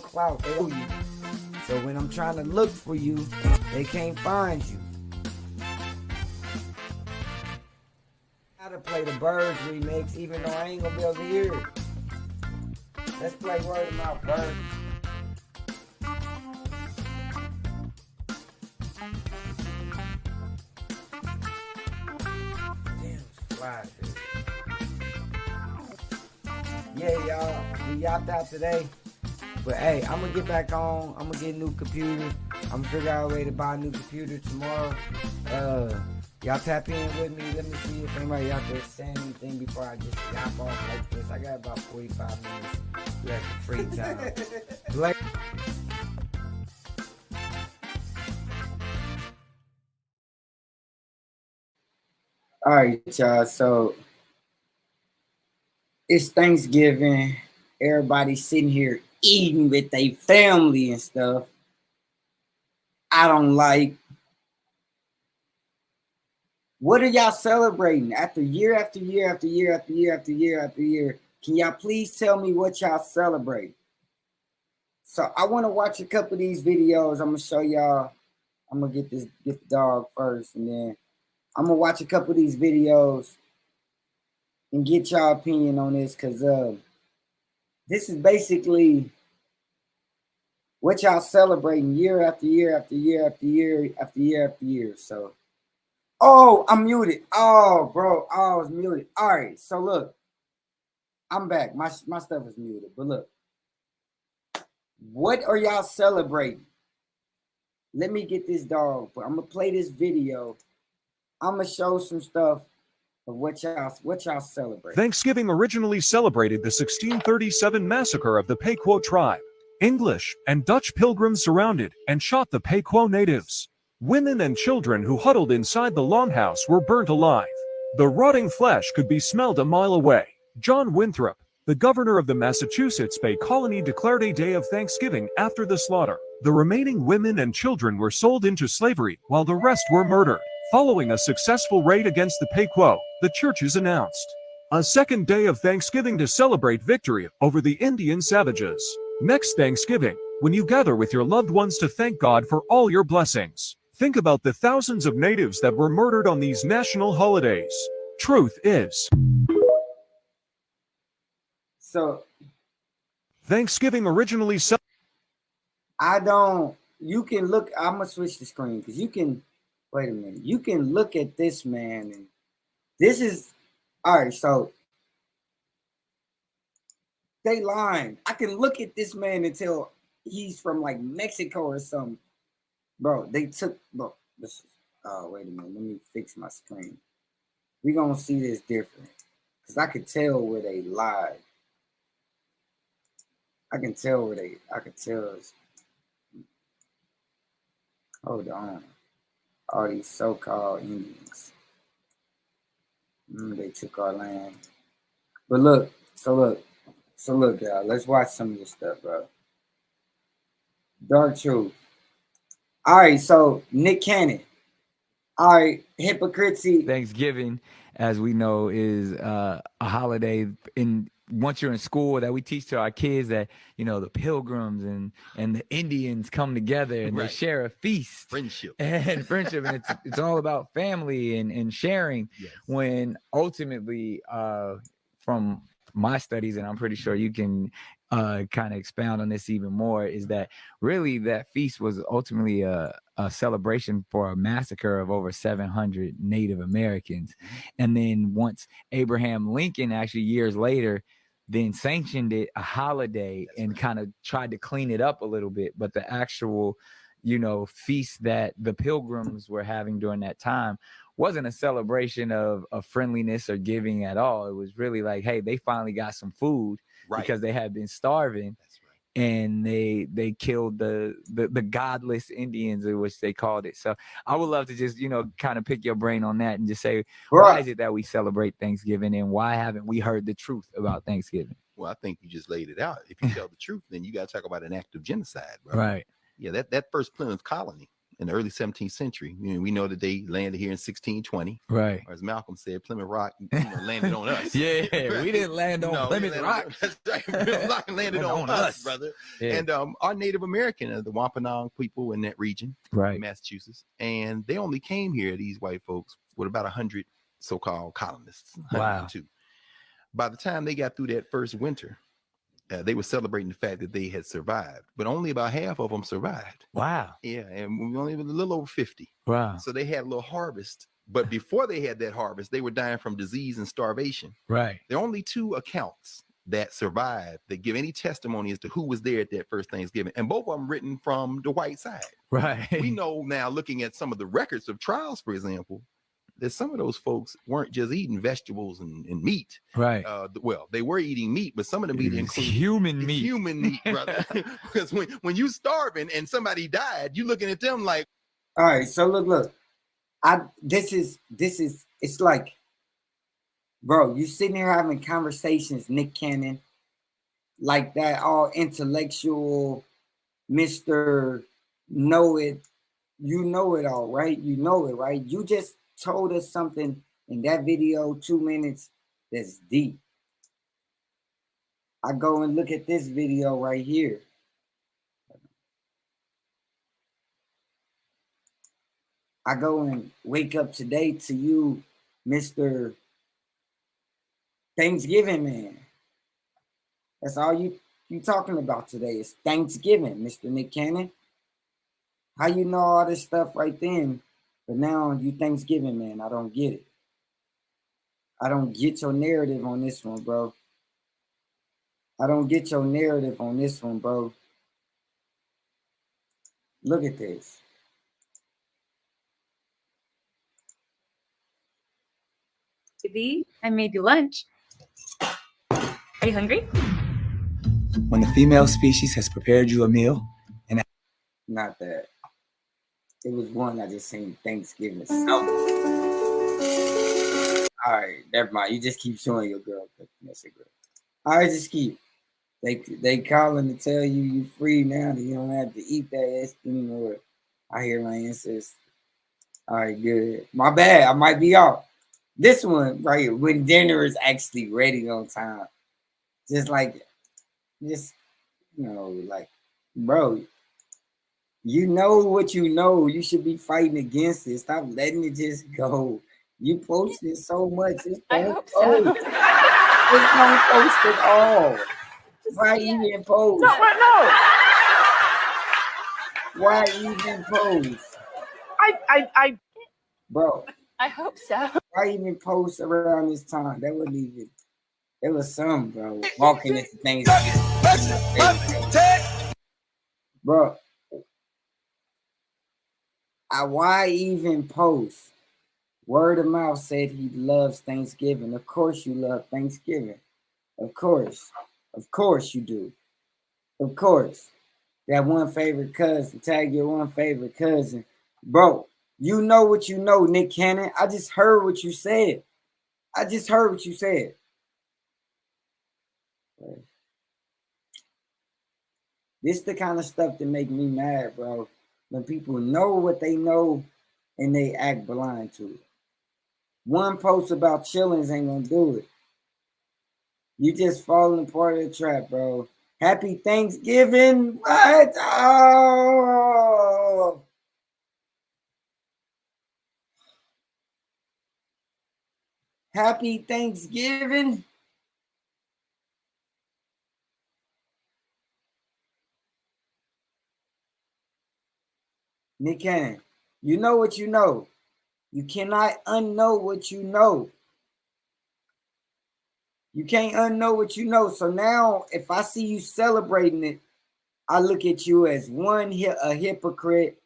clout. They know you. So when I'm trying to look for you, they can't find you. I gotta play the Birds remix, even though I ain't gonna be able to hear it. Let's play Word of Mouth, Bird. Damn, it's fly, dude. Yeah, y'all, we yapped out today. But hey, I'm gonna get back on. I'm gonna get a new computer. I'm gonna figure out a way to buy a new computer tomorrow. Y'all tap in with me. Let me see if anybody out there saying anything before I just yap off like this. I got about 45 minutes left of free time. All right, y'all. So it's Thanksgiving. Everybody's sitting here eating with their family and stuff. I don't like. What are y'all celebrating after year after year after year after year after year after year? Can y'all please tell me what y'all celebrate? So I want to watch a couple of these videos. I'm gonna show y'all. I'm gonna get the dog first, and then I'm gonna watch a couple of these videos and get y'all opinion on this, because this is basically what y'all celebrating year after year after year after year after year after year. So, oh, I'm muted. Oh, bro, I was muted. All right, so look, I'm back. My stuff is muted, but look, what are y'all celebrating? Let me get this dog, but I'm gonna play this video. I'm gonna show some stuff of what y'all celebrate. Thanksgiving originally celebrated the 1637 massacre of the Pequot tribe. English and Dutch pilgrims surrounded and shot the Pequot natives. Women and children who huddled inside the longhouse were burnt alive. The rotting flesh could be smelled a mile away. John Winthrop, the governor of the Massachusetts Bay Colony, declared a day of Thanksgiving after the slaughter. The remaining women and children were sold into slavery while the rest were murdered. Following a successful raid against the Pequot, the churches announced a second day of Thanksgiving to celebrate victory over the Indian savages. Next Thanksgiving, when you gather with your loved ones to thank God for all your blessings, think about the thousands of natives that were murdered on these national holidays. Truth is, So Thanksgiving originally you can look, I'm gonna switch the screen because you can, wait a minute, you can look at this man, and this is, all right, so they lying. I can look at this man and tell he's from like Mexico or something. Bro, bro, this is, oh, wait a minute, let me fix my screen. We're gonna see this different because I could tell where they lied. I could tell. Hold on. All these so-called Indians. They took our land. But look, y'all. Let's watch some of this stuff, bro. Dark Truth. All right, so Nick Cannon. All right, hypocrisy. Thanksgiving, as we know, is a holiday once you're in school that we teach to our kids that, you know, the pilgrims and the Indians come together and they share a feast. Friendship. And it's all about family and sharing. Yes. When ultimately, from my studies, and I'm pretty sure you can kind of expound on this even more, is that really that feast was ultimately a celebration for a massacre of over 700 Native Americans. And then once Abraham Lincoln, actually years later, then sanctioned it a holiday and kind of tried to clean it up a little bit. But the actual, you know, feast that the pilgrims were having during that time wasn't a celebration of friendliness or giving at all. It was really like, hey, they finally got some food because they had been starving. And they killed the godless Indians, which they called it. So I would love to just, you know, kind of pick your brain on that and just say, why is it that we celebrate Thanksgiving, and why haven't we heard the truth about Thanksgiving? Well, I think you just laid it out. If you tell the truth, then you got to talk about an act of genocide, bro. Right. Yeah, that first Plymouth colony, in the early 17th century. You know, we know that they landed here in 1620. Right. Or as Malcolm said, Plymouth Rock landed on us. Yeah, Right? we didn't land on Plymouth Rock. That's right. Plymouth Rock landed on us, brother. Yeah. And our Native American, the Wampanoag people in that region, Right. Massachusetts, and they only came here, these white folks, with about 100 so-called colonists. Wow. 102. By the time they got through that first winter, they were celebrating the fact that they had survived, but only about half of them survived. Wow. Yeah, and we only a little over 50. Wow. So they had a little harvest, but before they had that harvest, they were dying from disease and starvation. Right. There are only 2 accounts that survived that give any testimony as to who was there at that first Thanksgiving, and both of them written from the white side. Right. We know now, looking at some of the records of trials, for example, that some of those folks weren't just eating vegetables and meat. Right. Well, they were eating meat, but some of the meat included human meat. Human meat, brother. Because when you starving and somebody died, you looking at them like. All right, so look. This is it's like, bro, you sitting here having conversations, Nick Cannon, like that, all intellectual, Mr. Know It, you know it all, right? You know it, right? You just told us something in that video, 2 minutes, that's deep. I go and look at this video right here. I go and wake up today to you, Mr. Thanksgiving man. That's all you talking about today is Thanksgiving, Mr. Nick Cannon. How you know all this stuff right then, but now you Thanksgiving man? I don't get it. I don't get your narrative on this one, bro. I don't get your narrative on this one, bro. Look at this. I made you lunch. Are you hungry? When the female species has prepared you a meal, and not that. It was one I just seen Thanksgiving. All right, never mind. You just keep showing your girl. That's a girl. All right, just keep. They calling to tell you free now that you don't have to eat that ass anymore. I hear my ancestors. All right, good. My bad. I might be off. This one right here, when dinner is actually ready on time. Just like, like, bro, you know what you know. You should be fighting against it. Stop letting it just go. You posted so much. I hope so. Just don't post it all. Why even post? No. Why even post? I Bro. I hope so. Why even post around this time? That wasn't even. It was some, bro. Walking into things. Bro. Why even post? Word of mouth said he loves Thanksgiving. Of course you love Thanksgiving. Of course. Of course you do. Of course. That one favorite cousin. Tag your one favorite cousin. Bro, you know what you know, Nick Cannon. I just heard what you said. This the kind of stuff that make me mad, bro. When people know what they know and they act blind to it. One post about chillings ain't gonna do it. You just falling part of the trap, bro. Happy Thanksgiving. What? Oh. Happy Thanksgiving. Nick Cannon, you know what you know. You cannot unknow what you know. You can't unknow what you know. So now, if I see you celebrating it, I look at you as one, a hypocrite.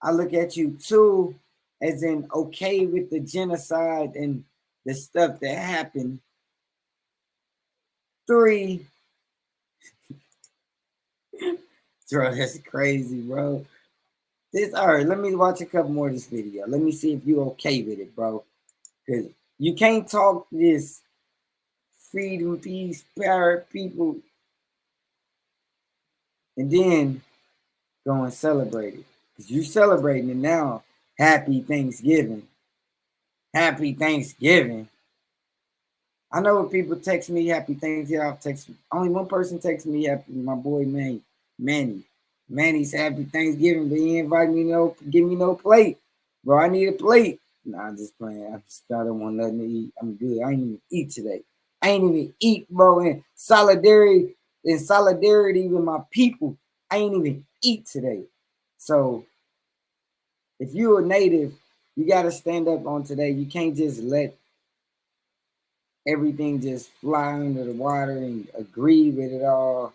I look at you, two, as in okay with the genocide and the stuff that happened. Three, bro, that's crazy, bro. All right, let me watch a couple more of this video. Let me see if you okay with it, bro. Because you can't talk this freedom, peace, power, people, and then go and celebrate it. 'Cause you celebrating it now. Happy Thanksgiving. Happy Thanksgiving. I know when people text me Happy Thanksgiving, I'll text only one person texts me happy, my boy Manny. Manny's Happy Thanksgiving, but he invited me give me no plate. Bro, I need a plate. Nah, I'm just playing. I don't want nothing to eat. I'm good. I ain't even eat today. I ain't even eat, bro. In solidarity with my people, I ain't even eat today. So if you're a native, you gotta stand up on today. You can't just let everything just fly under the water and agree with it all.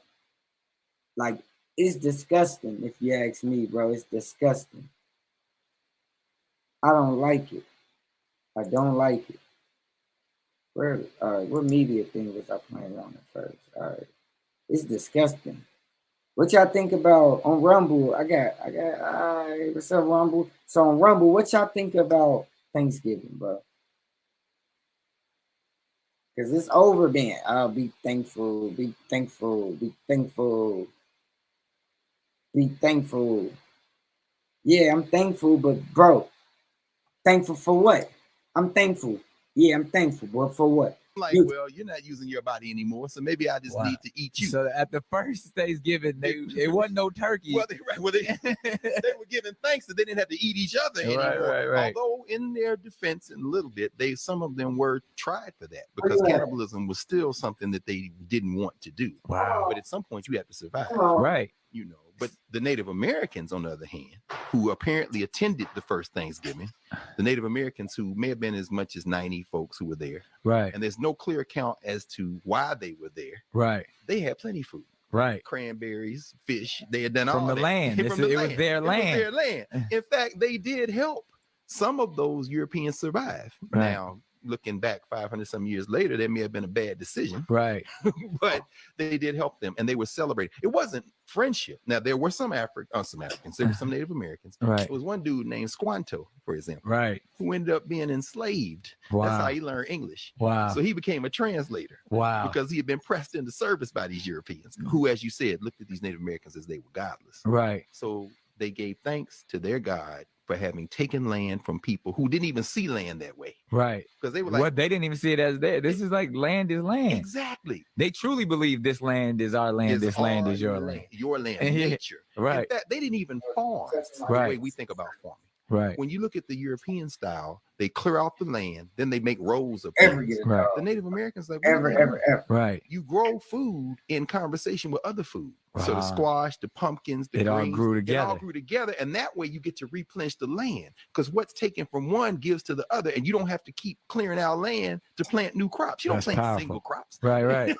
Like, it's disgusting if you ask me, bro. It's disgusting. I don't like it. I don't like it. All right, what media thing was I playing on at first? All right. It's disgusting. What y'all think about on Rumble? All right, what's up, Rumble? So on Rumble, what y'all think about Thanksgiving, bro? Because it's over then. I'll be thankful, be thankful, be thankful, be thankful. Yeah, I'm thankful, but bro, thankful for what? I'm thankful. Yeah, I'm thankful, but for what? Like, well, you're not using your body anymore, so maybe I just need to eat you. So at the first Thanksgiving, it wasn't no turkey. Well, they were giving thanks that they didn't have to eat each other anymore. Right. Although in their defense, in a little bit, some of them were tried for that because cannibalism was still something that they didn't want to do. Wow. But at some point, you have to survive. Right. You know. But the Native Americans, on the other hand, who apparently attended the first Thanksgiving, the Native Americans who may have been as much as 90 folks who were there. Right. And there's no clear account as to why they were there. Right. They had plenty of food. Right. Cranberries, fish. They had done from all the that. land. It was their land. It was their land. In fact, they did help some of those Europeans survive. Right. Now, looking back 500 some years later, that may have been a bad decision. Right. But they did help them, and they were celebrating. It wasn't friendship. Now, there were some Africans, there were some Native Americans. Right. There was one dude named Squanto, for example, right, who ended up being enslaved. Wow. That's how he learned English. Wow. So he became a translator. Wow. Because he had been pressed into service by these Europeans, who, as you said, looked at these Native Americans as they were godless. Right. So they gave thanks to their God for having taken land from people who didn't even see land that way. Right. Because they were like, what, they didn't even see it as there. This is like land is land. Exactly. They truly believe this land is our land. This land is your land. Your land, nature. Right. In fact, they didn't even farm the Right. way we think about farming. Right. When you look at the European style, they clear out the land, then they make rows of Every things. year. Right. The Native Americans like Ever. Right. You grow food in conversation with other food. So the Wow. squash, the pumpkins, the It all greens, grew it all together. grew together, and that way you get to replenish the land. Because what's taken from one gives to the other, and you don't have to keep clearing out land to plant new crops. You don't That's plant powerful. single crops. Right.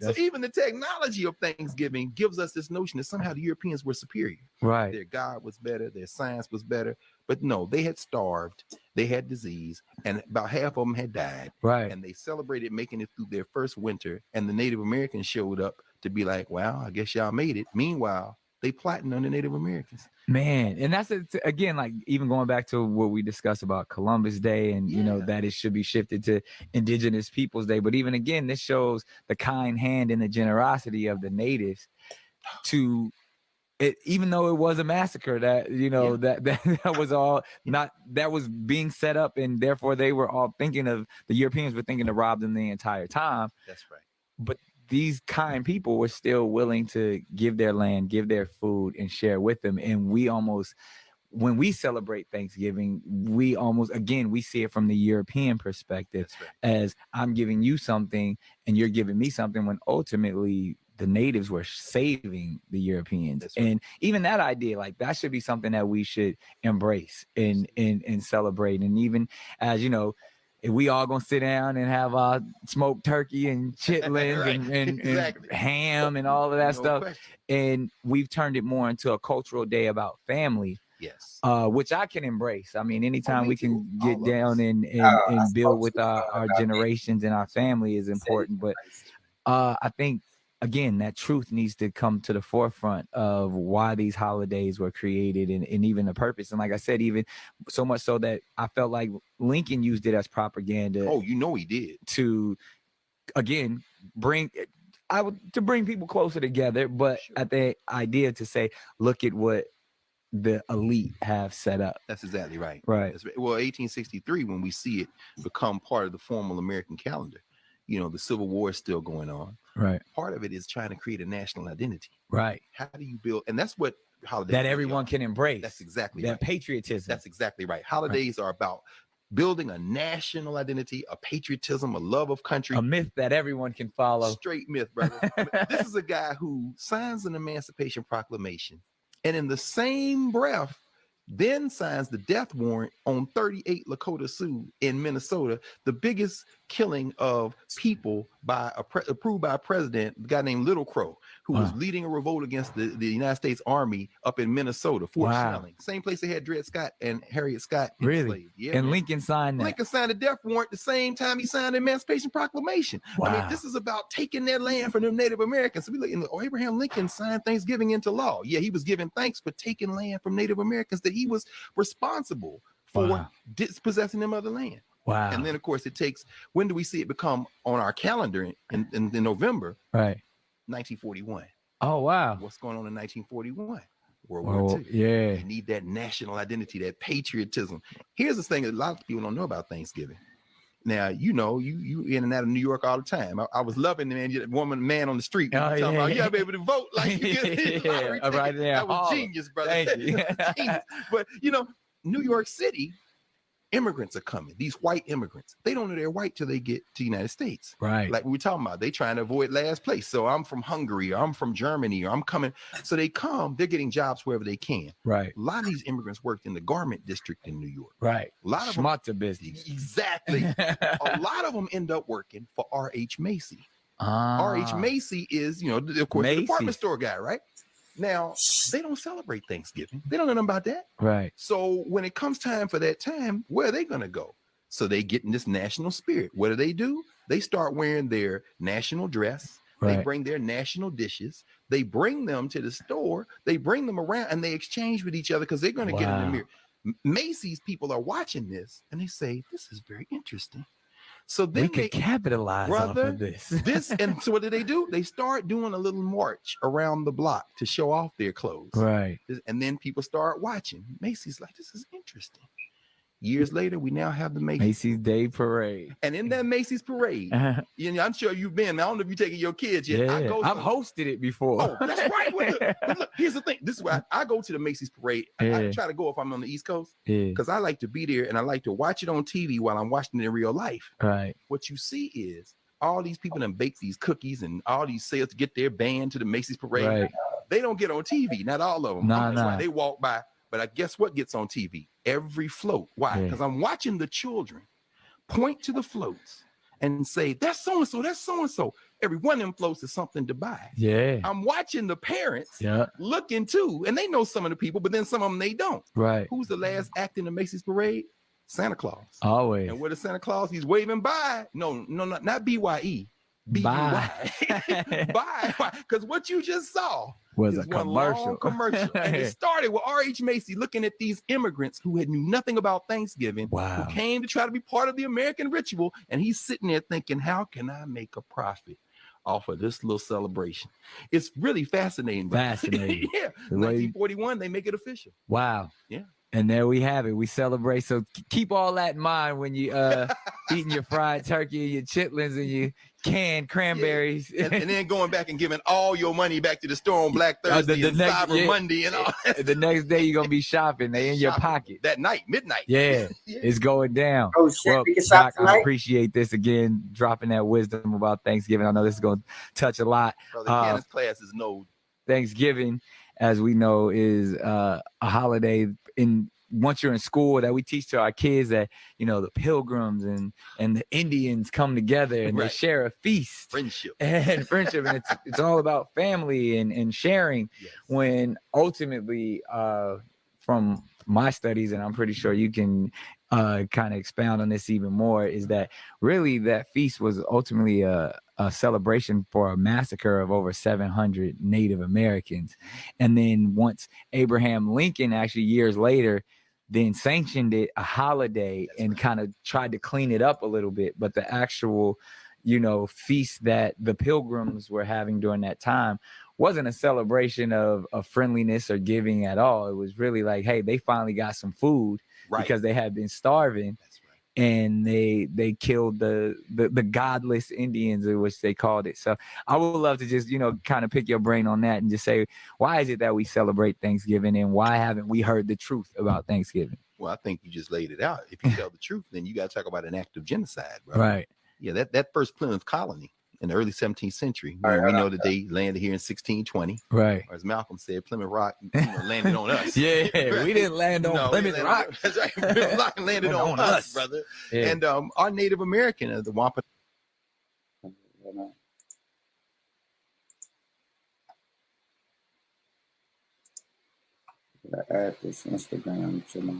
So even the technology of Thanksgiving gives us this notion that somehow the Europeans were superior. Right. Their God was better, their science was better. But no, they had starved, they had disease, and about half of them had died. Right. And they celebrated making it through their first winter, and the Native Americans showed up to be like, well, I guess y'all made it. Meanwhile, they plotting on the Native Americans. Man, and that's again, like even going back to what we discussed about Columbus Day, and you know that it should be shifted to Indigenous Peoples Day. But even again, this shows the kind hand and the generosity of the natives to it, even though it was a massacre that that was all not that was being set up, and therefore they were all thinking of the Europeans were thinking to rob them the entire time. That's right. But these kind people were still willing to give their land, give their food, and share with them. And we almost, when we celebrate Thanksgiving, we almost, again, we see it from the European perspective as I'm giving you something and you're giving me something, when ultimately the natives were saving the Europeans. That's right. And even that idea, like that should be something that we should embrace and celebrate. And even as, you know, if we all gonna sit down and have our smoked turkey and chitlins Right. and Exactly. ham and all of that No stuff, question. and we've turned it more into a cultural day about family, Yes. which I can embrace. I mean, anytime me we can too. get All of down us. and build with our generations and our family is important. But I think, again, that truth needs to come to the forefront of why these holidays were created and even the purpose. And like I said, even so much so that I felt like Lincoln used it as propaganda. Oh, you know he did. To, again, bring people closer together. But Sure. at the idea to say, look at what the elite have set up. That's exactly right. Right. Well, 1863, when we see it become part of the formal American calendar, you know, the Civil War is still going on. Right. Part of it is trying to create a national identity. Right. How do you build? And that's what holidays That really everyone are. can embrace. That's exactly that right. patriotism. That's exactly right. Holidays are about building a national identity, a patriotism, a love of country. A myth that everyone can follow. Straight myth, brother. This is a guy who signs an Emancipation Proclamation, and in the same breath, then signs the death warrant on 38 Lakota Sioux in Minnesota, the biggest killing of people by approved by a president, a guy named Little Crow, who was leading a revolt against the United States Army up in Minnesota, Fort Snelling, same place they had Dred Scott and Harriet Scott enslaved. Yeah, and man. Lincoln signed that. Lincoln signed a death warrant the same time he signed the Emancipation Proclamation. I mean, this is about taking that land from the Native Americans. So we look, Abraham Lincoln signed Thanksgiving into law. Yeah, he was giving thanks for taking land from Native Americans that he was responsible for dispossessing them of the land. Wow. And then, of course, it takes, when do we see it become on our calendar in November? Right. 1941. Oh, wow. What's going on in 1941? World War II. Yeah. You need that national identity, that patriotism. Here's the thing that a lot of people don't know about Thanksgiving. Now, you know, you in and out of New York all the time. I was loving the man on the street. Talking about, you gotta be able to vote like you get right there. That was genius, brother. Thank you. Genius. But you know, New York City, immigrants are coming. These white immigrants, they don't know they're white till they get to the United States. Right. Like we were talking about, they trying to avoid last place. So I'm from Hungary, or I'm from Germany, or I'm coming. So they come, they're getting jobs wherever they can. Right. A lot of these immigrants worked in the garment district in New York. Right. A lot of them, Schmata business. exactly. A lot of them end up working for R.H. Macy. R.H. Macy is, you know, of course, the department store guy, right? Now, they don't celebrate Thanksgiving. They don't know nothing about that. Right. So when it comes time for that time, where are they going to go? So they get in this national spirit. What do? They start wearing their national dress. They bring their national dishes. They bring them to the store. They bring them around and they exchange with each other because they're going to get in the mirror. Macy's people are watching this and they say, this is very interesting. So then we could capitalize off of this. And so what do? They start doing a little march around the block to show off their clothes. Right. And then people start watching. Macy's like, this is interesting. Years later, we now have the Macy's Day Parade. And in that Macy's parade, you know, I'm sure you've been. I don't know if you're taking your kids yet. Yeah. I've hosted it before. Oh, that's right. Well, look, here's the thing. This is why I go to the Macy's parade. I try to go if I'm on the East Coast because I like to be there and I like to watch it on TV while I'm watching it in real life. Right. What you see is all these people that bake these cookies and all these sales to get their band to the Macy's parade. Right. They don't get on TV. Not all of them. Nah. They walk by. But I guess what gets on TV? Every float. Why? Because I'm watching the children point to the floats and say, that's so-and-so, that's so-and-so. Every one of them floats is something to buy. Yeah. I'm watching the parents looking too, and they know some of the people, but then some of them they don't. Right. Who's the last act in the Macy's parade? Santa Claus. Always. And what is Santa Claus? He's waving bye. No, not BYE. B-Y. Bye. Because what you just saw was a commercial. And it started with R.H. Macy looking at these immigrants who had knew nothing about Thanksgiving, who came to try to be part of the American ritual. And he's sitting there thinking, how can I make a profit off of this little celebration? It's really fascinating. Fascinating. Yeah. 1941, they make it official. Wow. Yeah. And there we have it. We celebrate. So keep all that in mind when you eating your fried turkey and your chitlins and your canned cranberries. And then going back and giving all your money back to the store on Black Thursday and Cyber Monday and all that. The next day you're gonna be shopping. They in your pocket. That night, midnight. Yeah. It's going down. Oh shit, well, Doc, I appreciate this again, dropping that wisdom about Thanksgiving. I know this is gonna touch a lot. Brother Kenneth's class is no Thanksgiving, as we know, is a holiday once you're in school that we teach to our kids that, you know, the Pilgrims and the Indians come together and they share a feast. Friendship. And it's all about family and sharing. Yes. When ultimately, from my studies, and I'm pretty sure you can kind of expound on this even more, is that really that feast was ultimately a celebration for a massacre of over 700 Native Americans. And then once Abraham Lincoln, actually years later, then sanctioned it a holiday and kind of tried to clean it up a little bit. But the actual, you know, feast that the Pilgrims were having during that time wasn't a celebration of friendliness or giving at all. It was really like, hey, they finally got some food Right. because they had been starving. That's right. And they killed the godless Indians, which they called it. So I would love to just, kind of pick your brain on that and just say, why is it that we celebrate Thanksgiving, and why haven't we heard the truth about Thanksgiving? Well, I think you just laid it out. If you tell the truth, then you got to talk about an act of genocide, bro. Right. Yeah, that first Plymouth colony in the early 17th century. We know that they landed here in 1620. Right. Or as Malcolm said, Plymouth Rock landed on us. Yeah, we didn't land on No, Plymouth Rock. That's right. Plymouth Rock landed on us, brother. Yeah. And our Native American, the Wampanoag. Add this Instagram to my.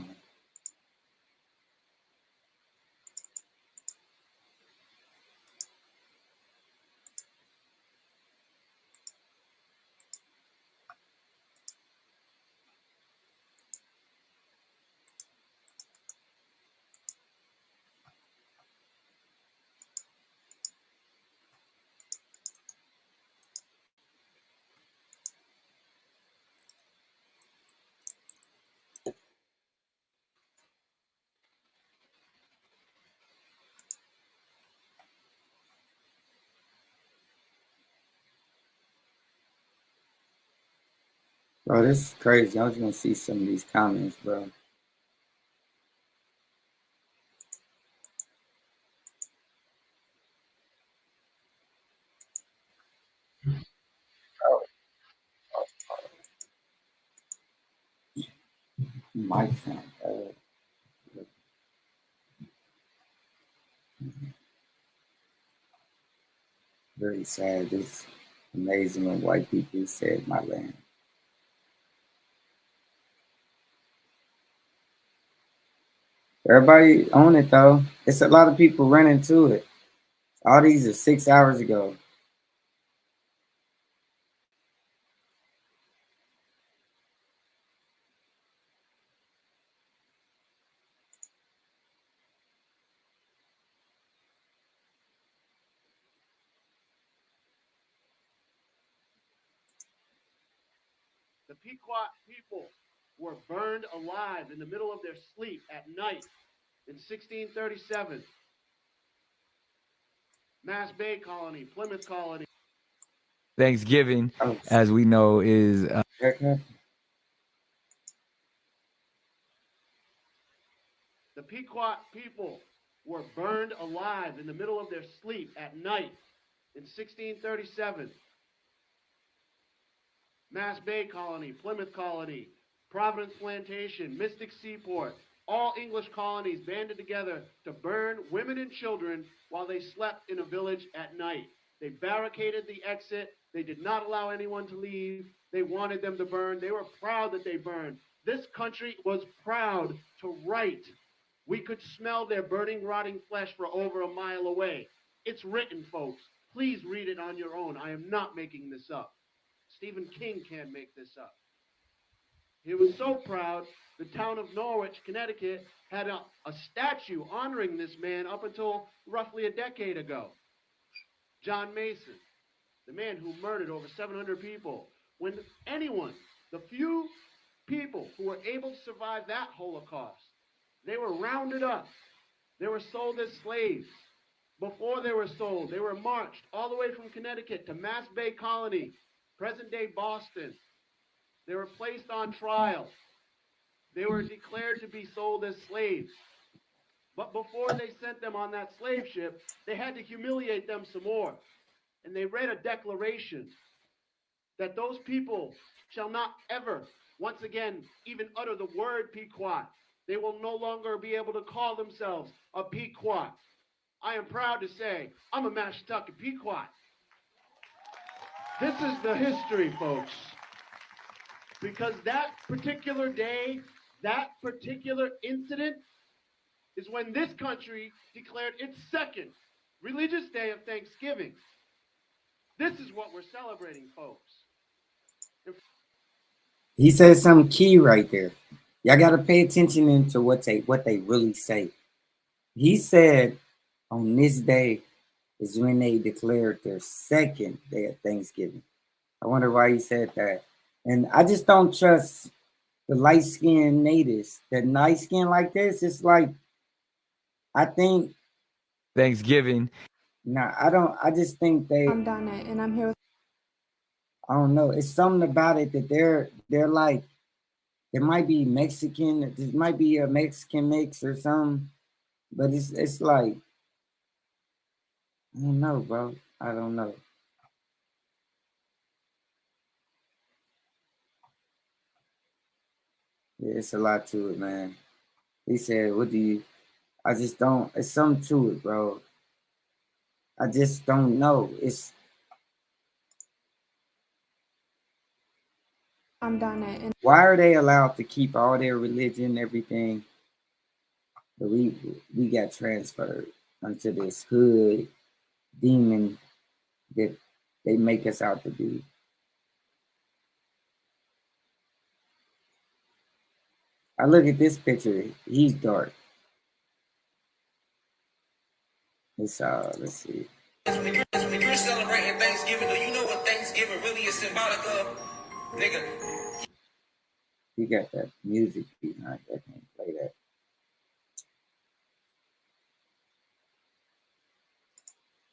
Bro, this is crazy. I was gonna see some of these comments, bro. Mic sound bad. Very sad. It's amazing when white people said my land. Everybody on it though. It's a lot of people running to it. All these are 6 hours ago. The Pequot people were burned alive in the middle of their sleep at night in 1637. Mass Bay Colony, Plymouth Colony. Thanksgiving, as we know, is The Pequot people were burned alive in the middle of their sleep at night in 1637. Mass Bay Colony, Plymouth Colony, Providence Plantation, Mystic Seaport, all English colonies banded together to burn women and children while they slept in a village at night. They barricaded the exit. They did not allow anyone to leave. They wanted them to burn. They were proud that they burned. This country was proud to write. We could smell their burning, rotting flesh for over a mile away. It's written, folks. Please read it on your own. I am not making this up. Stephen King can't make this up. He was so proud, the town of Norwich, Connecticut, had a statue honoring this man up until roughly a decade ago. John Mason, the man who murdered over 700 people. When anyone, the few people who were able to survive that Holocaust, they were rounded up. They were sold as slaves. Before they were sold, they were marched all the way from Connecticut to Mass Bay Colony, present-day Boston. They were placed on trial. They were declared to be sold as slaves. But before they sent them on that slave ship, they had to humiliate them some more. And they read a declaration that those people shall not ever, once again, even utter the word Pequot. They will no longer be able to call themselves a Pequot. I am proud to say, I'm a Mashantucket Pequot. This is the history, folks. Because that particular day, that particular incident is when this country declared its second religious day of Thanksgiving. This is what we're celebrating, folks. He says something key right there. Y'all got to pay attention into what they really say. He said on this day is when they declared their second day of Thanksgiving. I wonder why he said that. And I just don't trust the light-skinned natives. That nice skin like this, it's like, I think, Thanksgiving. nah, I just think I'm Donna, and I'm here with. I don't know. It's something about it that they're like, there might be Mexican, there might be a Mexican mix or something, but it's like, I don't know, bro. I don't know. Yeah, it's a lot to it, man. He said, what do you, I just don't, it's something to it, bro. I just don't know. I'm Donna, and Why are they allowed to keep all their religion, everything, but we got transferred onto this hood demon that they make us out to be? I look at this picture, he's dark. Let's see. When you're celebrating Thanksgiving, do you know what Thanksgiving really is symbolic of? Nigga. You got that music behind that. I can't play that.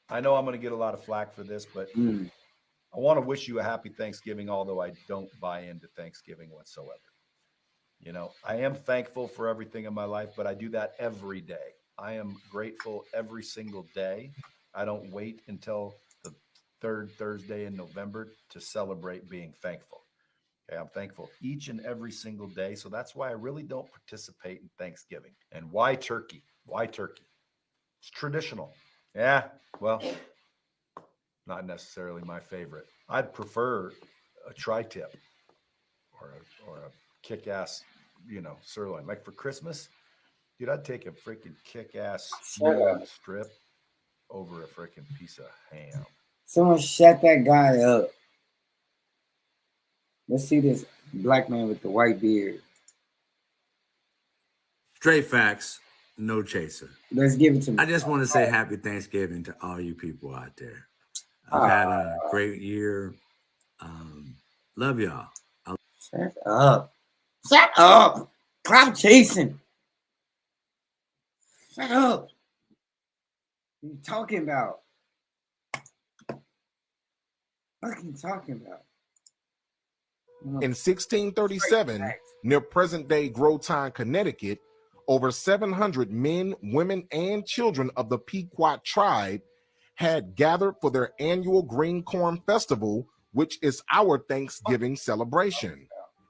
I know I'm going to get a lot of flack for this, but I want to wish you a happy Thanksgiving, although I don't buy into Thanksgiving whatsoever. You know, I am thankful for everything in my life, but I do that every day. I am grateful every single day. I don't wait until the third Thursday in November to celebrate being thankful. Okay, I'm thankful each and every single day. So that's why I really don't participate in Thanksgiving. And why turkey? Why turkey? It's traditional. Yeah, well, not necessarily my favorite. I'd prefer a tri-tip or a kick-ass, sirloin. Like for Christmas, dude, I'd take a freaking kick-ass sirloin strip over a freaking piece of ham. Someone shut that guy up. Let's see this black man with the white beard. Straight facts, no chaser. Let's give it to me. I just want to say happy Thanksgiving to all you people out there. I've had a great year. Love y'all. Shut up. Shut up. Cloud chasing. Shut up. What are you talking about? What are you talking about? In 1637, near present-day Groton, Connecticut, over 700 men, women, and children of the Pequot tribe had gathered for their annual Green Corn Festival, which is our Thanksgiving celebration.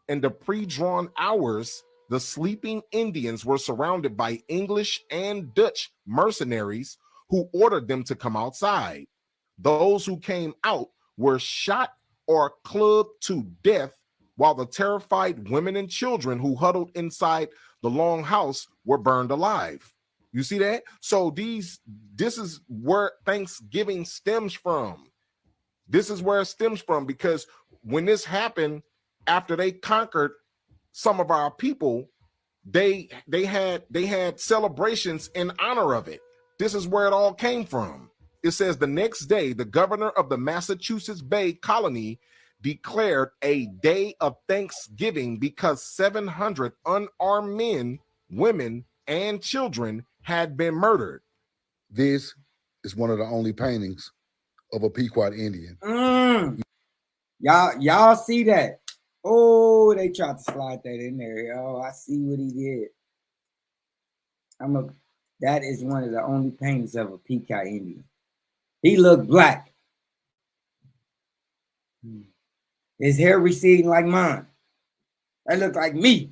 In the pre-drawn hours, the sleeping Indians were surrounded by English and Dutch mercenaries who ordered them to come outside. Those who came out were shot or clubbed to death, while the terrified women and children who huddled inside the long house were burned alive. You see that? So this is where Thanksgiving stems from. This is where it stems from, because when this happened, after they conquered some of our people, they had celebrations in honor of it. This is where it all came from. It says the next day, the governor of the Massachusetts Bay Colony declared a day of Thanksgiving because 700 unarmed men, women, and children had been murdered. This is one of the only paintings of a Pequot Indian. Y'all see that? Oh, they tried to slide that in there. Oh, I see what he did. That is one of the only paintings of a Pequot Indian. He looked black. His hair receding like mine. That looked like me.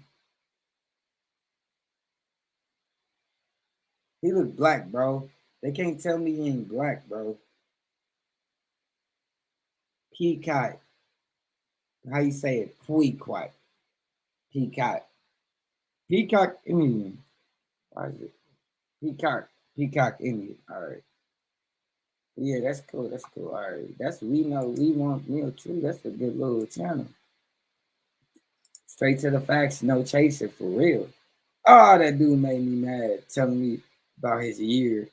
He looked black, bro. They can't tell me he ain't black, bro. Pequot. How you say it? Pequot. Peacock. Peacock Indian. Why is it? Peacock Indian. All right. Yeah, that's cool. That's cool. All right. That's what we know. We want meal too. That's a good little channel. Straight to the facts, no chaser for real. Oh, that dude made me mad telling me about his year.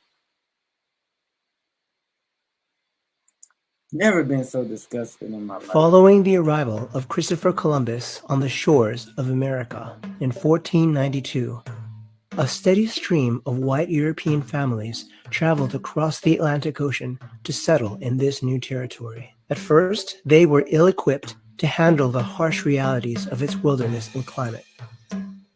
Never been so disgusted in my life. Following the arrival of Christopher Columbus on the shores of America in 1492, a steady stream of white European families traveled across the Atlantic Ocean to settle in this new territory. At first, they were ill-equipped to handle the harsh realities of its wilderness and climate.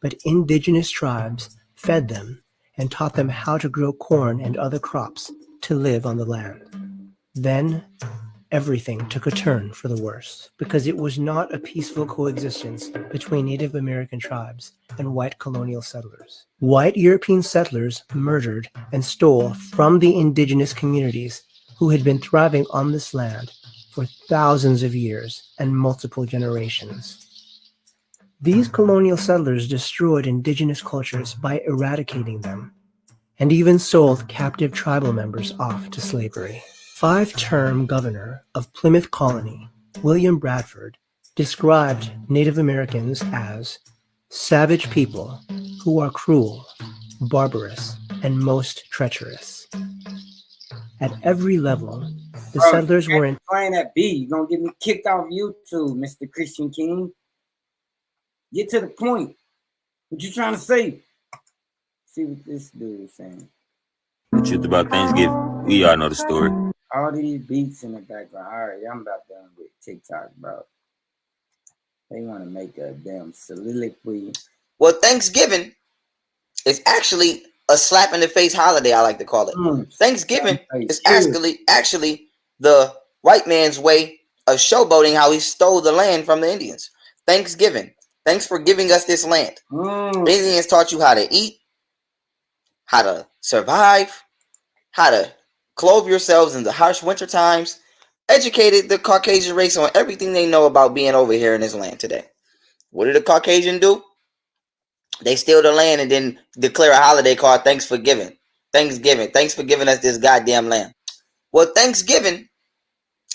But indigenous tribes fed them and taught them how to grow corn and other crops to live on the land. Then, everything took a turn for the worse, because it was not a peaceful coexistence between Native American tribes and white colonial settlers. White European settlers murdered and stole from the indigenous communities who had been thriving on this land for thousands of years and multiple generations. These colonial settlers destroyed indigenous cultures by eradicating them, and even sold captive tribal members off to slavery. Five-term governor of Plymouth Colony, William Bradford, described Native Americans as savage people who are cruel, barbarous, and most treacherous. At every level, the settlers were in playing that beat. You're gonna get me kicked off YouTube, Mr. Christian King. Get to the point. What you trying to say? See what this dude is saying. The truth about Thanksgiving, we all know the story. All these beats in the background. All right, I'm about done with TikTok, bro. They want to make a damn soliloquy. Well, Thanksgiving is actually a slap in the face holiday, I like to call it. Thanksgiving is actually the white man's way of showboating how he stole the land from the Indians. Thanksgiving. Thanks for giving us this land. The Indians taught you how to eat, how to survive, how to clothe yourselves in the harsh winter times, educated the Caucasian race on everything they know about being over here in this land today. What did the Caucasian do? They steal the land and then declare a holiday called Thanksgiving. Thanksgiving. Thanks for giving us this goddamn land. Well, Thanksgiving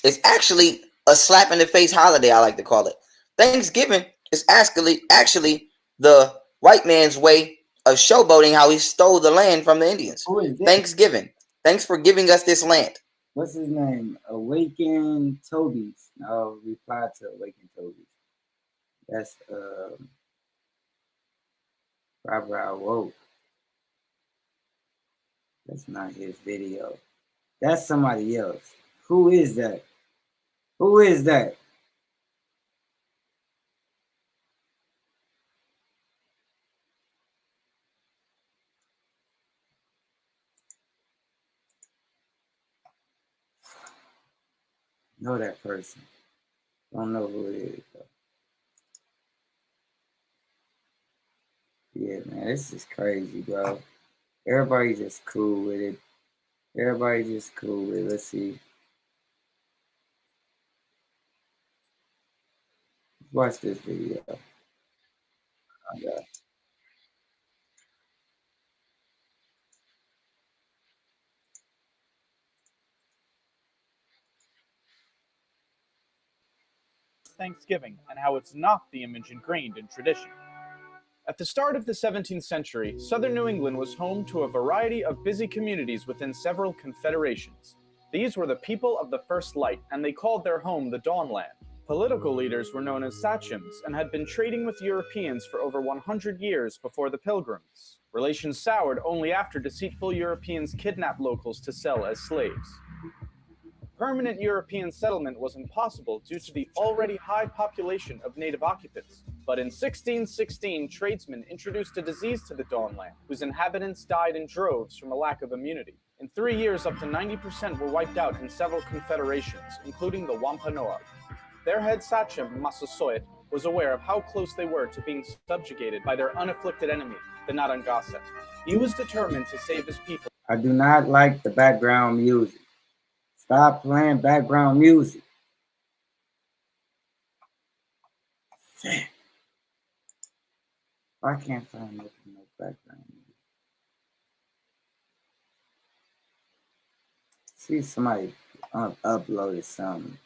is actually a slap in the face holiday, I like to call it. Thanksgiving is actually the white man's way of showboating how he stole the land from the Indians. Thanksgiving. Thanks for giving us this land. What's his name? Awaken Toby's. No, reply to Awaken Toby's. That's Robert Woke. That's not his video. That's somebody else. Who is that? Who is that? Know that person. Don't know who it is though. Yeah, man, this is crazy, bro. Everybody just cool with it. Everybody just cool with it. Let's see. Watch this video. Oh, God. Thanksgiving and how it's not the image ingrained in tradition. At the start of the 17th century, southern New England was home to a variety of busy communities within several confederations. These were the people of the first light, and they called their home the Dawnland. Political leaders were known as sachems and had been trading with Europeans for over 100 years before the Pilgrims. Relations soured only after deceitful Europeans kidnapped locals to sell as slaves. Permanent European settlement was impossible due to the already high population of native occupants. But in 1616, tradesmen introduced a disease to the Dawnland, whose inhabitants died in droves from a lack of immunity. In 3 years, up to 90% were wiped out in several confederations, including the Wampanoag. Their head sachem, Massasoit, was aware of how close they were to being subjugated by their unafflicted enemy, the Narragansett. He was determined to save his people. I do not like the background music. Stop playing background music. I can't find no background music. See, somebody uploaded something.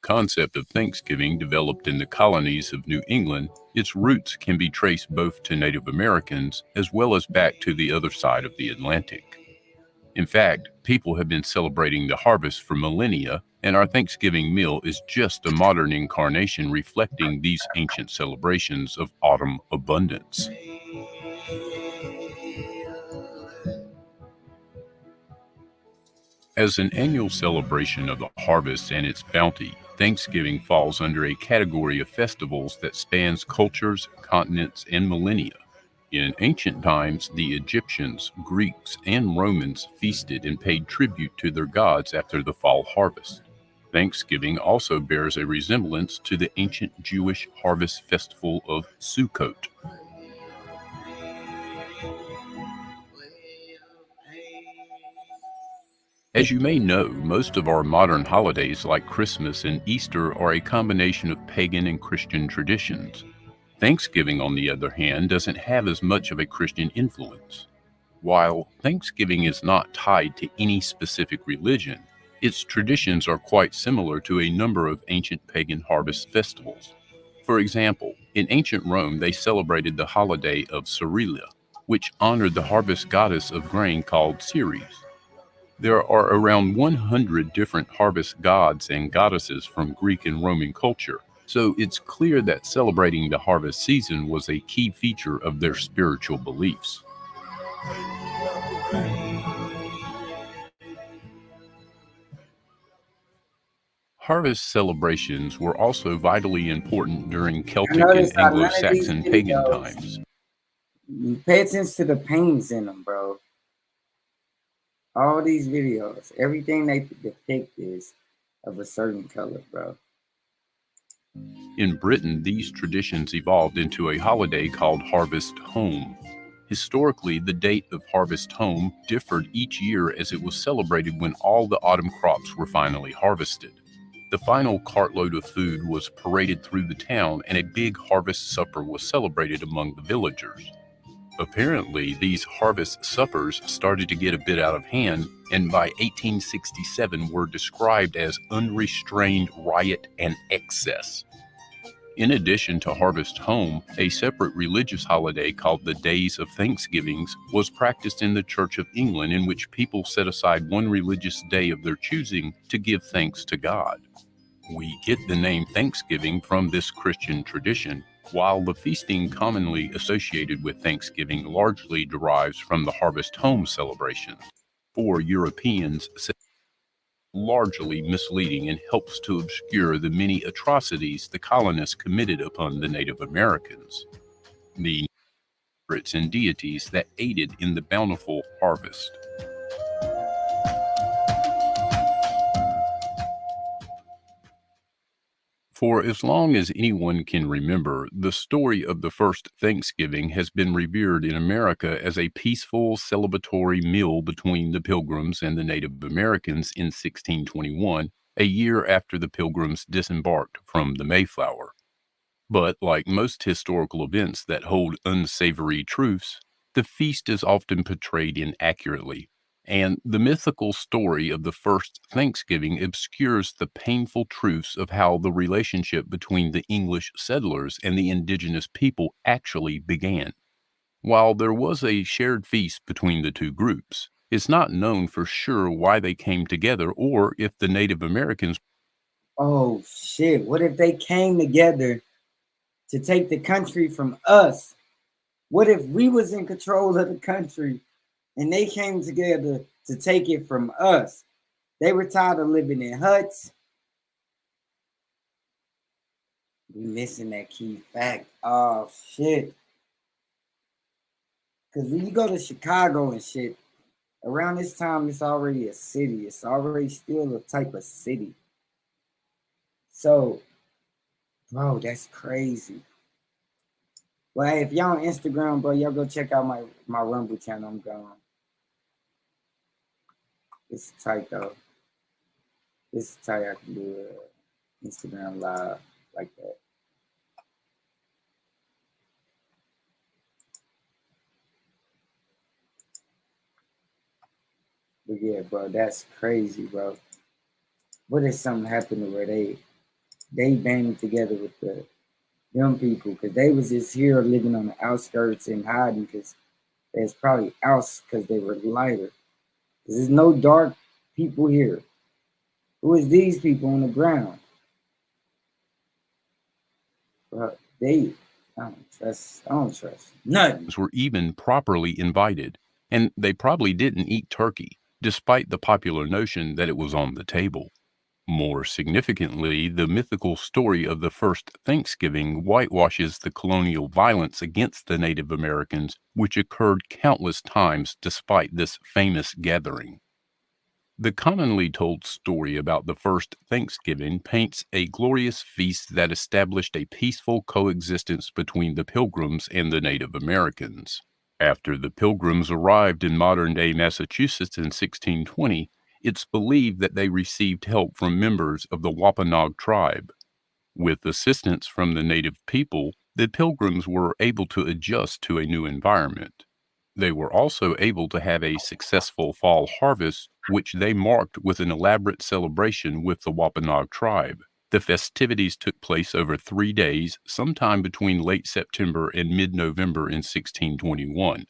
concept of Thanksgiving developed in the colonies of New England, its roots can be traced both to Native Americans as well as back to the other side of the Atlantic. In fact, people have been celebrating the harvest for millennia, and our Thanksgiving meal is just a modern incarnation reflecting these ancient celebrations of autumn abundance. As an annual celebration of the harvest and its bounty, Thanksgiving falls under a category of festivals that spans cultures, continents, and millennia. In ancient times, the Egyptians, Greeks, and Romans feasted and paid tribute to their gods after the fall harvest. Thanksgiving also bears a resemblance to the ancient Jewish harvest festival of Sukkot. As you may know, most of our modern holidays like Christmas and Easter are a combination of pagan and Christian traditions. Thanksgiving, on the other hand, doesn't have as much of a Christian influence. While Thanksgiving is not tied to any specific religion, its traditions are quite similar to a number of ancient pagan harvest festivals. For example, in ancient Rome, they celebrated the holiday of Cerilia, which honored the harvest goddess of grain called Ceres. There are around 100 different harvest gods and goddesses from Greek and Roman culture, so it's clear that celebrating the harvest season was a key feature of their spiritual beliefs. Harvest celebrations were also vitally important during Celtic and Anglo-Saxon pagan times. Pay attention to the paintings in them, bro. All these videos, everything they depict is of a certain color, bro. In Britain, these traditions evolved into a holiday called Harvest Home. Historically, the date of Harvest Home differed each year as it was celebrated when all the autumn crops were finally harvested. The final cartload of food was paraded through the town, and a big harvest supper was celebrated among the villagers. Apparently, these harvest suppers started to get a bit out of hand, and by 1867 were described as unrestrained riot and excess. In addition to Harvest Home, a separate religious holiday called the Days of Thanksgivings was practiced in the Church of England, in which people set aside one religious day of their choosing to give thanks to God. We get the name Thanksgiving from this Christian tradition, while the feasting commonly associated with Thanksgiving largely derives from the Harvest Home celebration. For Europeans, largely misleading and helps to obscure the many atrocities the colonists committed upon the Native Americans, the spirits and deities that aided in the bountiful harvest. For as long as anyone can remember, the story of the first Thanksgiving has been revered in America as a peaceful, celebratory meal between the Pilgrims and the Native Americans in 1621, a year after the Pilgrims disembarked from the Mayflower. But like most historical events that hold unsavory truths, the feast is often portrayed inaccurately, and the mythical story of the first Thanksgiving obscures the painful truths of how the relationship between the English settlers and the indigenous people actually began. While there was a shared feast between the two groups, it's not known for sure why they came together or if the Native Americans. Oh shit, what if they came together to take the country from us? What if we was in control of the country and they came together to take it from us? They were tired of living in huts. We missing that key fact. Oh shit. Because when you go to Chicago and shit, around this time it's already a city. It's already still a type of city. So, bro, that's crazy. Well, hey, if y'all on Instagram, bro, y'all go check out my Rumble channel. I'm gone. It's tight though. This is tight. I can do Instagram live like that. But yeah, bro, that's crazy, bro. What if something happened to where they they banded together with the young people because they was just here living on the outskirts and hiding because there's probably outs because they were lighter. There's no dark people here. Who is these people on the ground? Well, I don't trust nothing. Were even properly invited, and they probably didn't eat turkey, despite the popular notion that it was on the table. More significantly, the mythical story of the first Thanksgiving whitewashes the colonial violence against the Native Americans, which occurred countless times despite this famous gathering. The commonly told story about the first Thanksgiving paints a glorious feast that established a peaceful coexistence between the Pilgrims and the Native Americans. After the Pilgrims arrived in modern-day Massachusetts in 1620, it's believed that they received help from members of the Wampanoag tribe. With assistance from the native people, the Pilgrims were able to adjust to a new environment. They were also able to have a successful fall harvest, which they marked with an elaborate celebration with the Wampanoag tribe. The festivities took place over 3 days, sometime between late September and mid-November in 1621.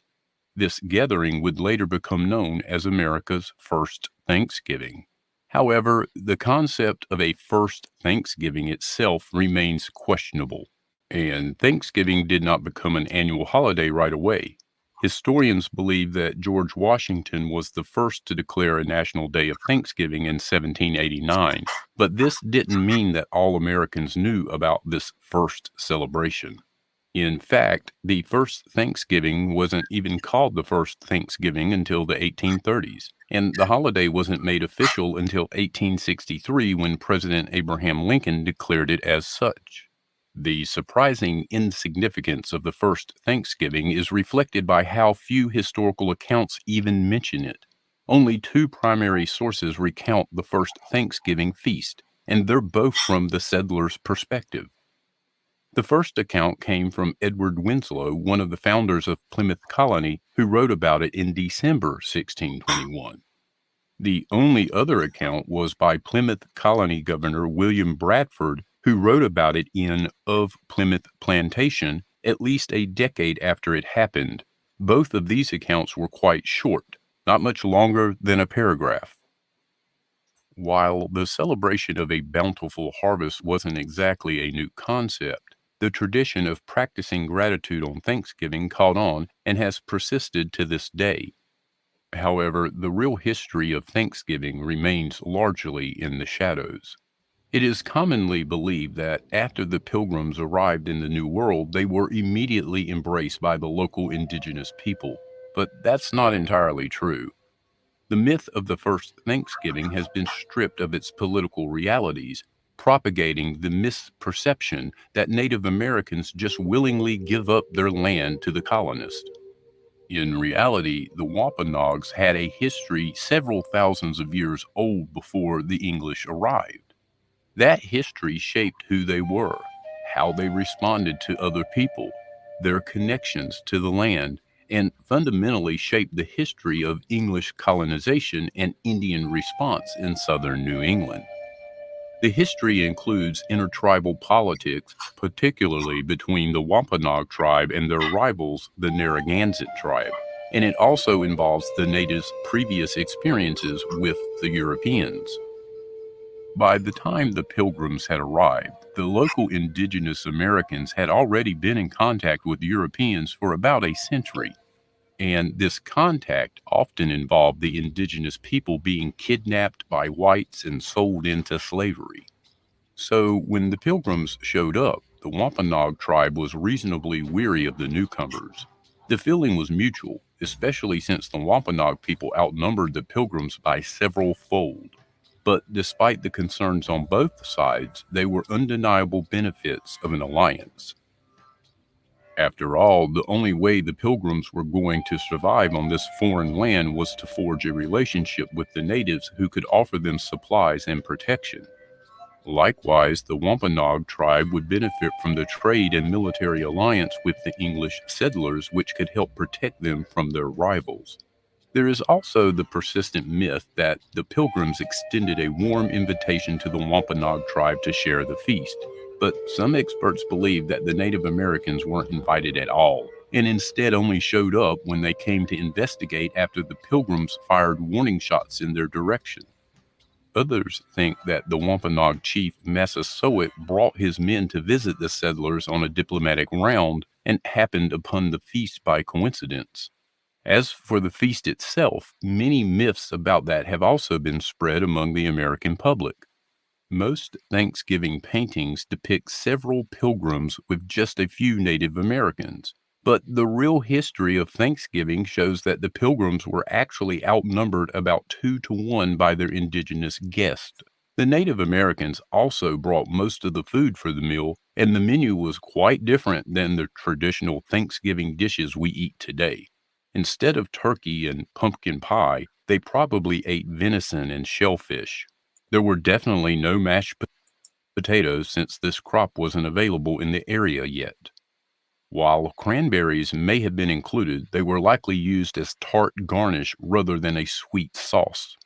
This gathering would later become known as America's first Thanksgiving. However, the concept of a first Thanksgiving itself remains questionable, and Thanksgiving did not become an annual holiday right away. Historians believe that George Washington was the first to declare a national day of Thanksgiving in 1789, but this didn't mean that all Americans knew about this first celebration. In fact, the first Thanksgiving wasn't even called the first Thanksgiving until the 1830s, and the holiday wasn't made official until 1863 when President Abraham Lincoln declared it as such. The surprising insignificance of the first Thanksgiving is reflected by how few historical accounts even mention it. Only 2 primary sources recount the first Thanksgiving feast, and they're both from the settler's perspective. The first account came from Edward Winslow, one of the founders of Plymouth Colony, who wrote about it in December 1621. The only other account was by Plymouth Colony Governor William Bradford, who wrote about it in Of Plymouth Plantation at least a decade after it happened. Both of these accounts were quite short, not much longer than a paragraph. While the celebration of a bountiful harvest wasn't exactly a new concept, the tradition of practicing gratitude on Thanksgiving caught on and has persisted to this day. However, the real history of Thanksgiving remains largely in the shadows. It is commonly believed that after the Pilgrims arrived in the New World, they were immediately embraced by the local indigenous people, but that's not entirely true. The myth of the first Thanksgiving has been stripped of its political realities, propagating the misperception that Native Americans just willingly give up their land to the colonists. In reality, the Wampanoags had a history several thousands of years old before the English arrived. That history shaped who they were, how they responded to other people, their connections to the land, and fundamentally shaped the history of English colonization and Indian response in southern New England. The history includes intertribal politics, particularly between the Wampanoag tribe and their rivals, the Narragansett tribe, and it also involves the natives' previous experiences with the Europeans. By the time the Pilgrims had arrived, the local indigenous Americans had already been in contact with Europeans for about a century, and this contact often involved the indigenous people being kidnapped by whites and sold into slavery. So when the Pilgrims showed up, the Wampanoag tribe was reasonably weary of the newcomers. The feeling was mutual, especially since the Wampanoag people outnumbered the Pilgrims by several fold. But despite the concerns on both sides, they were undeniable benefits of an alliance. After all, the only way the Pilgrims were going to survive on this foreign land was to forge a relationship with the natives who could offer them supplies and protection. Likewise, the Wampanoag tribe would benefit from the trade and military alliance with the English settlers, which could help protect them from their rivals. There is also the persistent myth that the Pilgrims extended a warm invitation to the Wampanoag tribe to share the feast. But some experts believe that the Native Americans weren't invited at all, and instead only showed up when they came to investigate after the Pilgrims fired warning shots in their direction. Others think that the Wampanoag chief Massasoit brought his men to visit the settlers on a diplomatic round and happened upon the feast by coincidence. As for the feast itself, many myths about that have also been spread among the American public. Most Thanksgiving paintings depict several pilgrims with just a few Native Americans. But the real history of Thanksgiving shows that the Pilgrims were actually outnumbered about 2 to 1 by their indigenous guests. The Native Americans also brought most of the food for the meal, and the menu was quite different than the traditional Thanksgiving dishes we eat today. Instead of turkey and pumpkin pie, they probably ate venison and shellfish. There were definitely no mashed potatoes since this crop wasn't available in the area yet. While cranberries may have been included, they were likely used as tart garnish rather than a sweet sauce.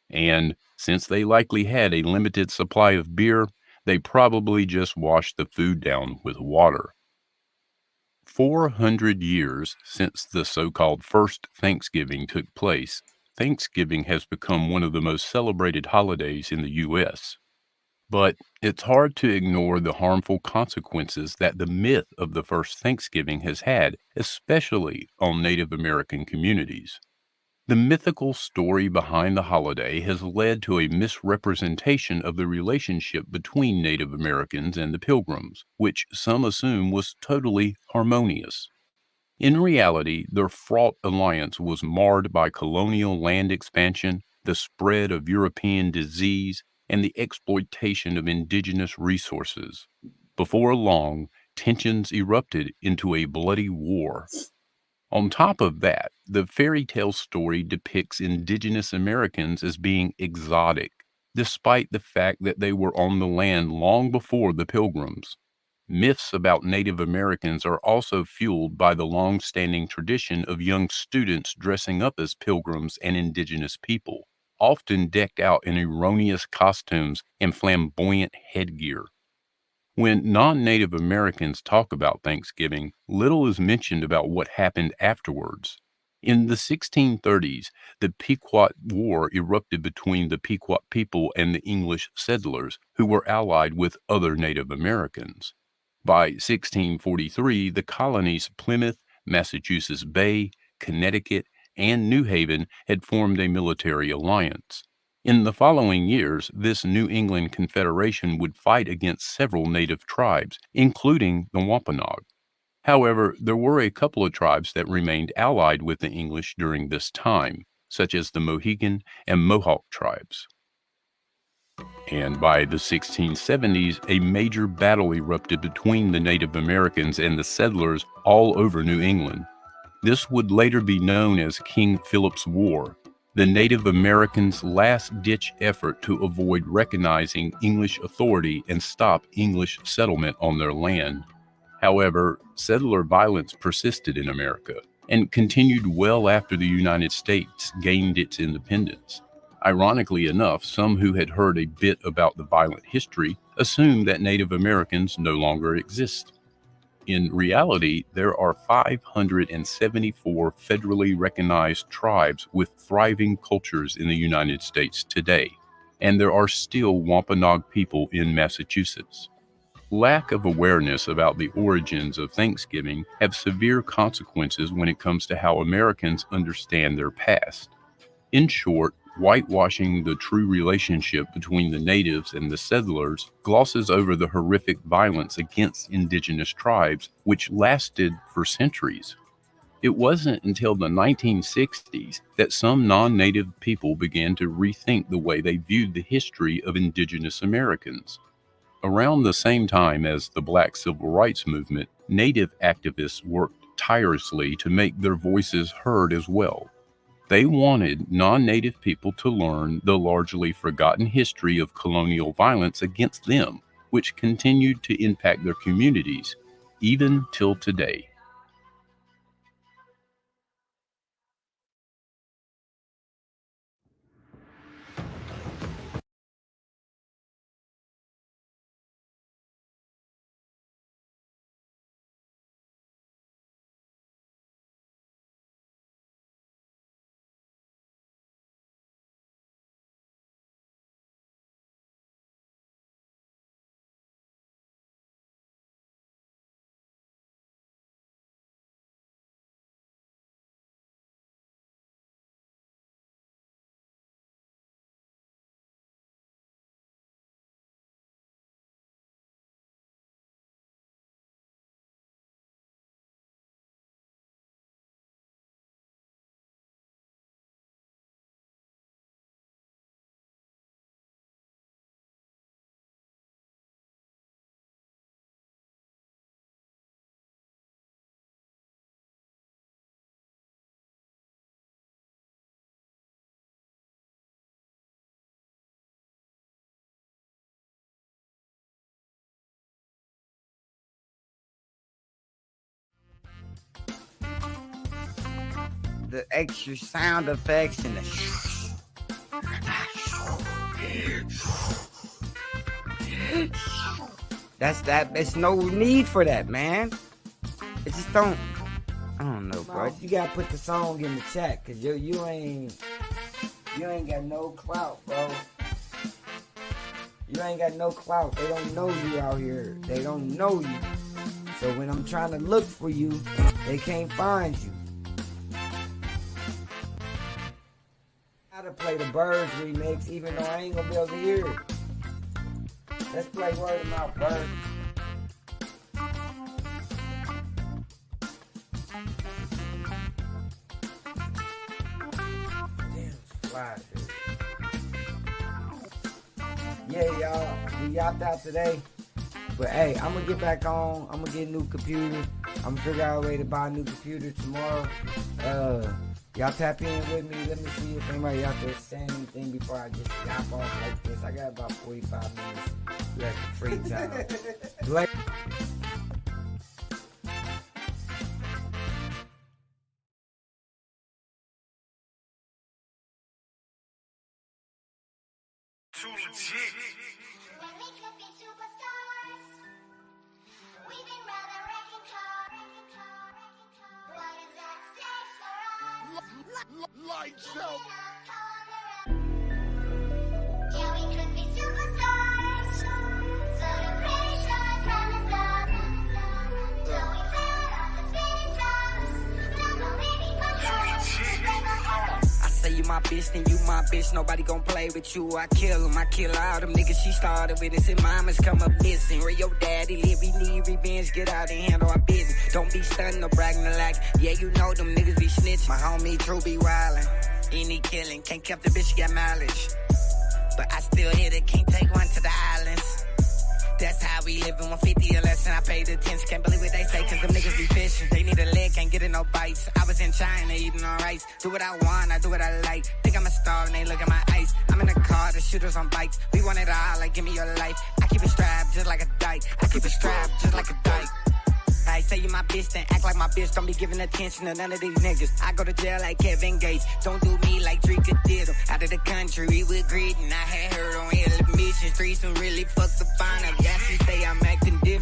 And since they likely had a limited supply of beer, they probably just washed the food down with water. 400 years since the so-called first Thanksgiving took place, Thanksgiving has become one of the most celebrated holidays in the U.S. But it's hard to ignore the harmful consequences that the myth of the first Thanksgiving has had, especially on Native American communities. The mythical story behind the holiday has led to a misrepresentation of the relationship between Native Americans and the Pilgrims, which some assume was totally harmonious. In reality, their fraught alliance was marred by colonial land expansion, the spread of European disease, and the exploitation of indigenous resources. Before long, tensions erupted into a bloody war. On top of that, the fairy tale story depicts indigenous Americans as being exotic, despite the fact that they were on the land long before the Pilgrims. Myths about Native Americans are also fueled by the long-standing tradition of young students dressing up as pilgrims and indigenous people, often decked out in erroneous costumes and flamboyant headgear. When non-Native Americans talk about Thanksgiving, little is mentioned about what happened afterwards. In the 1630s, the Pequot War erupted between the Pequot people and the English settlers, who were allied with other Native Americans. By 1643, the colonies Plymouth, Massachusetts Bay, Connecticut, and New Haven had formed a military alliance. In the following years, this New England Confederation would fight against several native tribes, including the Wampanoag. However, there were a couple of tribes that remained allied with the English during this time, such as the Mohegan and Mohawk tribes. And by the 1670s, a major battle erupted between the Native Americans and the settlers all over New England. This would later be known as King Philip's War, the Native Americans' last-ditch effort to avoid recognizing English authority and stop English settlement on their land. However, settler violence persisted in America and continued well after the United States gained its independence. Ironically enough, some who had heard a bit about the violent history assumed that Native Americans no longer exist. In reality, there are 574 federally recognized tribes with thriving cultures in the United States today, and there are still Wampanoag people in Massachusetts. Lack of awareness about the origins of Thanksgiving have severe consequences when it comes to how Americans understand their past. In short, whitewashing the true relationship between the natives and the settlers glosses over the horrific violence against indigenous tribes, which lasted for centuries. It wasn't until the 1960s that some non-native people began to rethink the way they viewed the history of indigenous Americans. Around the same time as the Black Civil Rights Movement, Native activists worked tirelessly to make their voices heard as well. They wanted non-Native people to learn the largely forgotten history of colonial violence against them, which continued to impact their communities, even till today. the extra sound effects and the There's no need for that, man. It just don't. I don't know, bro. You gotta put the song in the chat, cause you ain't got no clout, bro. You ain't got no clout. They don't know you out here. They don't know you. So when I'm trying to look for you, they can't find you. I gotta play the Birds remix, even though I ain't gonna be able to hear it. Let's play Word of Mouth, Bird. Damn, fly, dude. Yeah, y'all. We yapped out today. But hey, I'm gonna get back on. I'm gonna get a new computer. I'm gonna figure out a way to buy a new computer tomorrow. Y'all tap in with me. Let me see if anybody out there saying anything before I just yap off like this. I got about 45 minutes left of free time. Blake. Too legit. When we could be superstars, we've been rather wrecking car. What is that stage for us? Lights out. Yeah, we could be superstars. So the pressure time is up. So we fell off the spinning tops. Now go baby, I say you my bitch, then you my bitch. Nobody gon' play with you. I kill him, I kill all them niggas she started with. And said mamas come up missing. Where your daddy live, we need revenge. Get out and handle our business. Don't be stunning or bragging or like. Yeah, you know them niggas be snitch. My homie True be wildin'. Any killing, can't keep the bitch get mileage. But I still hit it, can't take one to the islands. That's how we livin', 150 or less, and I paid attention. Can't believe what they say, cause them niggas be fishing. They need a leg, can't get in no bites. I was in China eating on rice. Do what I want, I do what I like. Think I'm a star and they look at my ice. I'm in the car, the shooters on bikes. We want it all, like give me your life. I keep it strapped just like a dyke. I keep it strapped just like a dyke. I say you my bitch, then act like my bitch. Don't be giving attention to none of these niggas. I go to jail like Kevin Gates. Don't do me like Drika did him. Out of the country, we were greedy. And I had her on ill admission. Streets and really fucked the fine up. Yeah, she say I'm acting